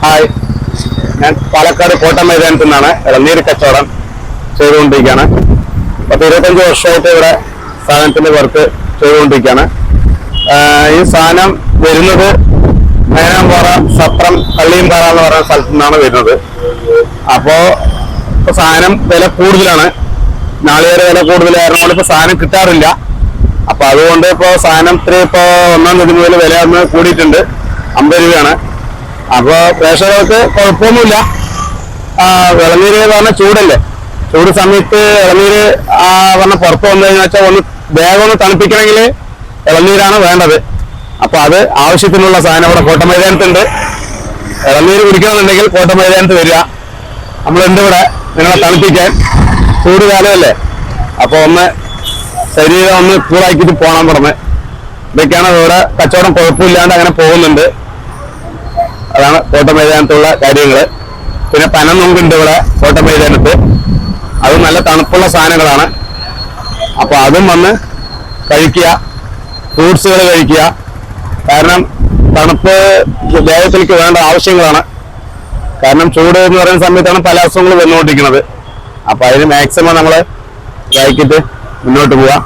Hi, ഞാൻ പാലക്കാട് കോട്ടയം മൈതാനത്തു നിന്നാണ് ഇളനീര് കച്ചവടം ചെയ്തുകൊണ്ടിരിക്കുകയാണ്. 25 വർഷമായിട്ട് ഇവിടെ സാധനത്തിന്റെ വർക്ക് ചെയ്തുകൊണ്ടിരിക്കുകയാണ്. ഈ സാധനം വരുന്നത് മേനാമ്പാറ സത്രം കള്ളിയമ്പാറ എന്ന് പറയുന്ന സ്ഥലത്തു നിന്നാണ് വരുന്നത്. ഇപ്പൊ സാധനം വില കൂടുതലാണ്, നാളികേര വില കൂടുതലായിരുന്നതുകൊണ്ട് ഇപ്പൊ സാധനം കിട്ടാറില്ല. അപ്പൊ അതുകൊണ്ട് ഇപ്പൊ സാധനത്തിന് ഇപ്പൊ 1-ാം തീയതി മുതൽ വില ഒന്ന് കൂടിയിട്ടുണ്ട്, 50 രൂപയാണ്. അപ്പൊ പ്രേക്ഷകർക്ക് കുഴപ്പമൊന്നുമില്ല. ഇളനീര് പറഞ്ഞാൽ ചൂടല്ലേ, ചൂട് സമയത്ത് ഇളനീര് പറഞ്ഞ പുറത്ത് വന്നു കഴിഞ്ഞാൽ വെച്ചാൽ വേഗം ഒന്ന് തണുപ്പിക്കണമെങ്കിൽ ഇളനീരാണ് വേണ്ടത്. അപ്പൊ അത് ആവശ്യത്തിനുള്ള സാധനം ഇവിടെ കോട്ടയം മൈതാനത്തുണ്ട്. ഇളനീര് കുടിക്കണമെന്നുണ്ടെങ്കിൽ കോട്ടയം മൈതാനത്ത് വരിക, നമ്മളുണ്ട് ഇവിടെ നിങ്ങളെ തണുപ്പിക്കാൻ. ചൂട് കാലമല്ലേ, അപ്പൊ ഒന്ന് ശരീരം ഒന്ന് കൂളാക്കിയിട്ട് പോകണം പറഞ്ഞ്. ഇതൊക്കെയാണ് ഇവിടെ കച്ചവടം, കുഴപ്പമില്ലാണ്ട് അങ്ങനെ പോകുന്നുണ്ട്. അതാണ് കോട്ടയം മൈതാനത്തുള്ള കാര്യങ്ങള്. പിന്നെ പനനൊങ്കുണ്ട് ഇവിടെ കോട്ടയം മൈതാനത്ത്, അത് നല്ല തണുപ്പുള്ള സാധനങ്ങളാണ്. അപ്പൊ അതും വന്ന് കഴിക്കുക, ഫ്രൂട്ട്സുകൾ കഴിക്കുക. കാരണം തണുപ്പ് ദേഹത്തിലേക്ക് വേണ്ട ആവശ്യങ്ങളാണ്. കാരണം ചൂട് എന്ന് പറയുന്ന സമയത്താണ് പല അസുഖങ്ങളും വന്നുകൊണ്ടിരിക്കുന്നത്. അപ്പൊ അതിന് മാക്സിമം നമ്മൾ ഇതാക്കിയിട്ട് മുന്നോട്ട് പോവാം.